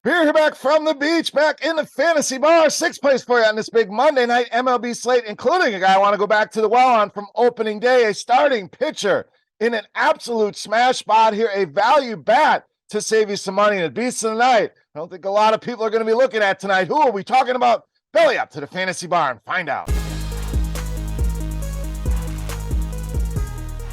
We're here back from the beach, back in the fantasy bar. Sixth place for you on this big Monday night MLB slate, including a guy I want to go back to the well on from opening day, a starting pitcher in an absolute smash spot here, a value bat to save you some money in the beast of the night. I don't think a lot of people are going to be looking at tonight. Who are we talking about? Belly up to the fantasy bar and find out.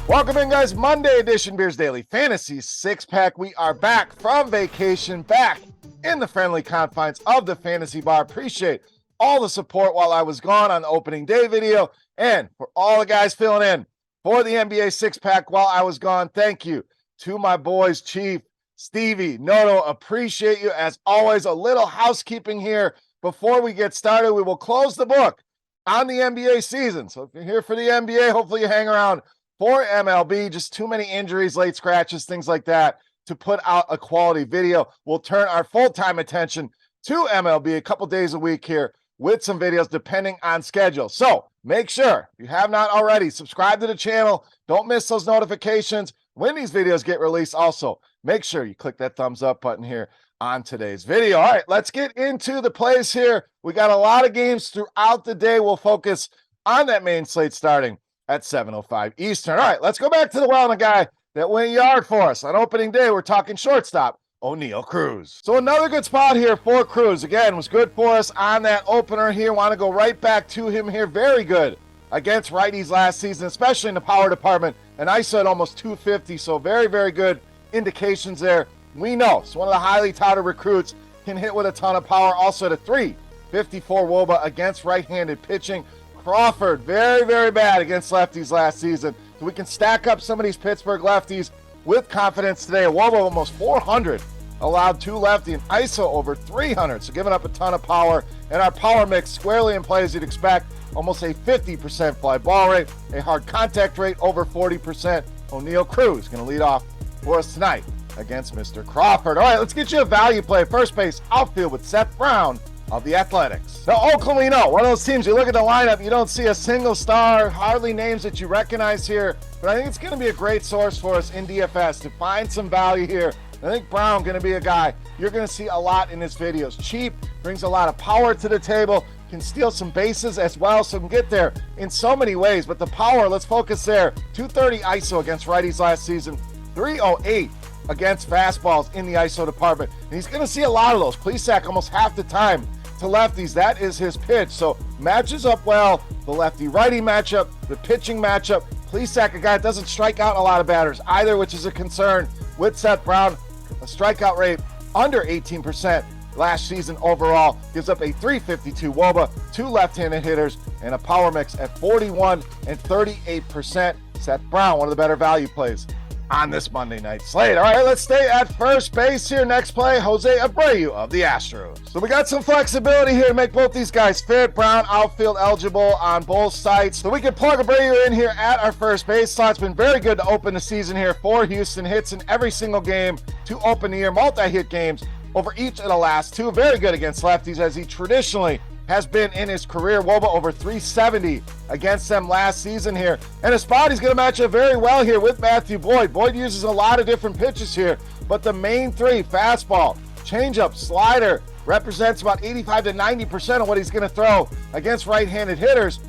Welcome in, guys. Monday edition Beers Daily Fantasy Six-Pack. We are back from vacation, back in the friendly confines of the fantasy bar. Appreciate all the support while I was gone on the opening day video, and for all the guys filling in for the NBA Six-Pack while I was gone. Thank you to my boys, Chief, Stevie, Noto. Appreciate you. As always, a little housekeeping here before we get started. We will close the book on the NBA season. So if you're here for the NBA, hopefully you hang around for MLB. Just too many injuries, late scratches, things like that to put out a quality video. We'll turn our full-time attention to MLB a couple days a week here with some videos depending on schedule. So make sure, if you have not already, subscribe to the channel. Don't miss those notifications when these videos get released. Also, make sure you click that thumbs up button here on today's video. All right, let's get into the plays here. We got a lot of games throughout the day. We'll focus on that main slate starting at 7:05 Eastern. All right, let's go back to the well, and a guy that went yard for us on opening day. We're talking shortstop, ONeill Cruz. So another good spot here for Cruz. Again, was good for us on that opener here. Want to go right back to him here. Very good against righties last season, especially in the power department. And I said almost 250, so very, very good indications there. We know it's one of the highly touted recruits, can hit with a ton of power. Also at a 354 WOBA against right-handed pitching. Crawford, very, very bad against lefties last season. So we can stack up some of these Pittsburgh lefties with confidence today. A WOBA almost 400 allowed to lefty, and ISO over 300. So giving up a ton of power. And our power mix squarely in play as you'd expect. Almost a 50% fly ball rate, a hard contact rate over 40%. ONeill Cruz going to lead off for us tonight against Mr. Crawford. All right, let's get you a value play. First base, outfield with Seth Brown of the Athletics. Now, Oakland, we know, one of those teams, you look at the lineup, you don't see a single star, hardly names that you recognize here, but I think it's going to be a great source for us in DFS to find some value here. I think Brown going to be a guy you're going to see a lot in his videos. Cheap, brings a lot of power to the table, can steal some bases as well, so can get there in so many ways. But the power, let's focus there. 230 ISO against righties last season, 308 against fastballs in the ISO department. And he's going to see a lot of those. Plesac almost half the time to lefties. That is his pitch. So matches up well. The lefty-righty matchup, the pitching matchup. Plesac, a guy that doesn't strike out a lot of batters either, which is a concern with Seth Brown. A strikeout rate under 18% last season overall. Gives up a 352 WOBA, two left-handed hitters, and a power mix at 41 and 38%. Seth Brown, one of the better value plays on this Monday night slate. All right, let's stay at first base here. Next play, Jose Abreu of the Astros. So we got some flexibility here to make both these guys fit. Brown outfield eligible on both sites. So we can plug Abreu in here at our first base slot. It's been very good to open the season here for Houston. Hits in every single game to open the year. Multi-hit games over each of the last two. Very good against lefties, as he traditionally has been in his career. WOBA over 370 against them last season here. And a spot he's going to match up very well here with Matthew Boyd. Boyd uses a lot of different pitches here, but the main three, fastball, changeup, slider, represents about 85 to 90% of what he's going to throw against right-handed hitters.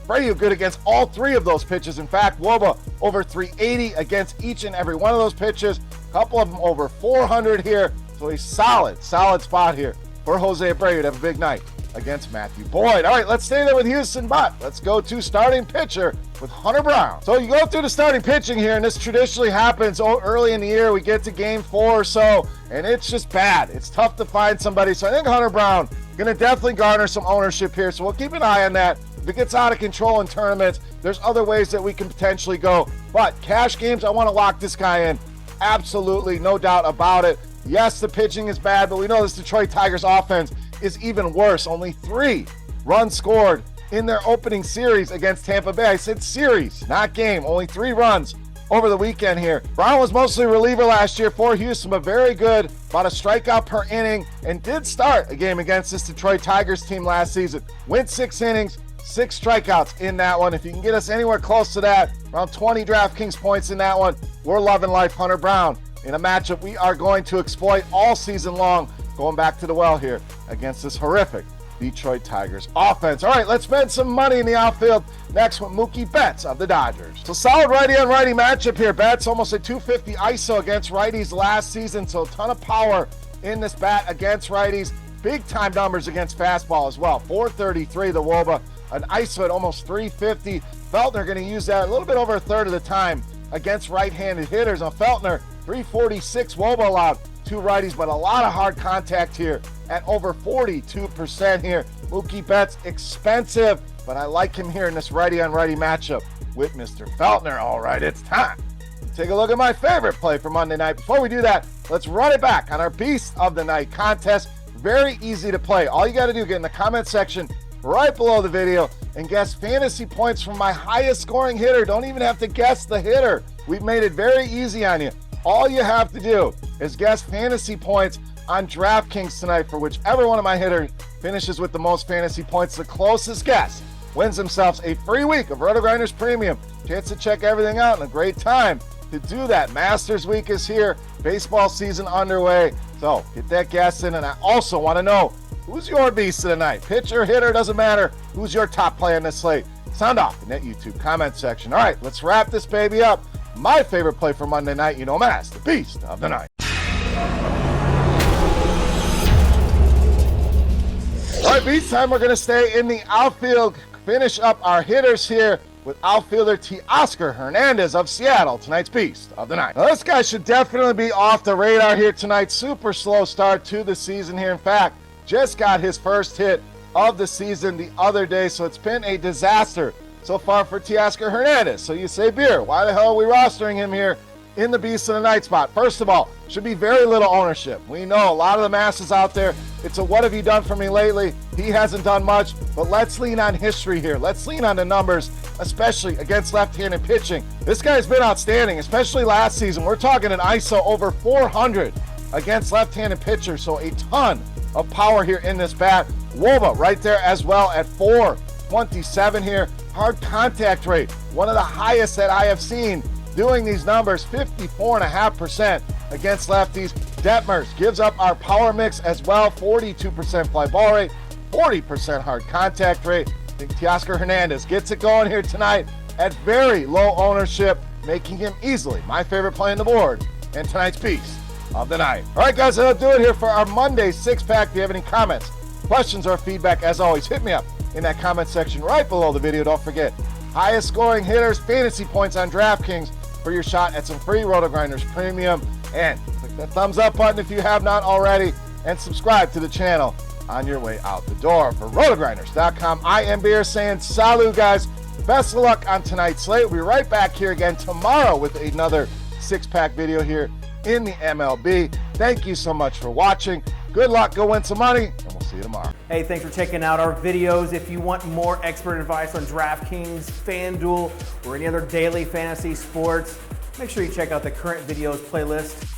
Abreu good against all three of those pitches. In fact, WOBA over 380 against each and every one of those pitches. A couple of them over 400 here. So a solid spot here for Jose Abreu to have a big night against Matthew Boyd. All right, let's stay there with Houston, but let's go to starting pitcher with Hunter Brown. So you go through the starting pitching here, and this traditionally happens early in the year. We get to game 4 or so, and it's just bad. It's tough to find somebody. So I think Hunter Brown going to definitely garner some ownership here. So we'll keep an eye on that. If it gets out of control in tournaments, there's other ways that we can potentially go. But cash games, I want to lock this guy in. Absolutely, no doubt about it. Yes, the pitching is bad, but we know this Detroit Tigers offense is even worse. Only 3 runs scored in their opening series against Tampa Bay. I said series, not game. Only 3 runs over the weekend here. Brown was mostly reliever last year for Houston, but very good, about a strikeout per inning, and did start a game against this Detroit Tigers team last season. Went 6 innings, 6 strikeouts in that one. If you can get us anywhere close to that, around 20 DraftKings points in that one, we're loving life. Hunter Brown in a matchup we are going to exploit all season long going back to the well here against this horrific Detroit Tigers offense. All right, let's spend some money in the outfield next with Mookie Betts of the Dodgers. So solid righty on righty matchup here. Betts almost a 250 ISO against righties last season, so a ton of power in this bat against righties. Big time numbers against fastball as well. 433 the WOBA, an ISO at almost 350. Feltner going to use that a little bit over a third of the time against right-handed hitters. On Feltner, 346 WOBA allowed to righties, but a lot of hard contact here at over 42% here. Mookie Betts, expensive, but I like him here in this righty-on-righty matchup with Mr. Feltner. All right, it's time. Take a look at my favorite play for Monday night. Before we do that, let's run it back on our Beast of the Night contest. Very easy to play. All you got to do, get in the comment section right below the video and guess fantasy points from my highest scoring hitter. Don't even have to guess the hitter. We've made it very easy on you. All you have to do is guess fantasy points on DraftKings tonight for whichever one of my hitters finishes with the most fantasy points. The closest guess wins themselves a free week of RotoGrinders Premium. Chance to check everything out and a great time to do that. Masters Week is here. Baseball season underway. So get that guess in. And I also want to know, who's your beast of the night? Pitcher, hitter, doesn't matter. Who's your top play on this slate? Sound off in that YouTube comment section. All right, let's wrap this baby up. My favorite play for Monday night, you know him as the Beast of the Night. All right, Beast time. We're going to stay in the outfield. Finish up our hitters here with outfielder Teoscar Hernandez of Seattle, tonight's Beast of the Night. Now, this guy should definitely be off the radar here tonight. Super slow start to the season here. In fact, just got his first hit of the season the other day, so it's been a disaster so far for Teoscar Hernandez. So you say, Beer, why the hell are we rostering him here in the Beast of the Night spot? First of all, should be very little ownership. We know a lot of the masses out there, it's a what have you done for me lately? He hasn't done much, but let's lean on history here. Let's lean on the numbers, especially against left-handed pitching. This guy's been outstanding, especially last season. We're talking an ISO over 400 against left-handed pitchers, so a ton of power here in this bat. WOBA right there as well at 427 here. Hard contact rate, one of the highest that I have seen doing these numbers, 54.5% against lefties. Detmers gives up our power mix as well, 42% fly ball rate, 40% hard contact rate. I think Teoscar Hernandez gets it going here tonight at very low ownership, making him easily my favorite play on the board and tonight's Beast of the Night. All right, guys, that'll do it here for our Monday six-pack. If you have any comments, questions, or feedback, as always, hit me up in that comment section right below the video. Don't forget, highest scoring hitters, fantasy points on DraftKings for your shot at some free RotoGrinders Premium. And click that thumbs up button if you have not already, and subscribe to the channel on your way out the door. For RotoGrinders.com, I am Beer saying salut, guys. Best of luck on tonight's slate. We'll be right back here again tomorrow with another six-pack video here in the MLB. Thank you so much for watching. Good luck, go win some money, and we'll see you tomorrow. Hey, thanks for checking out our videos. If you want more expert advice on DraftKings, FanDuel, or any other daily fantasy sports, make sure you check out the current videos playlist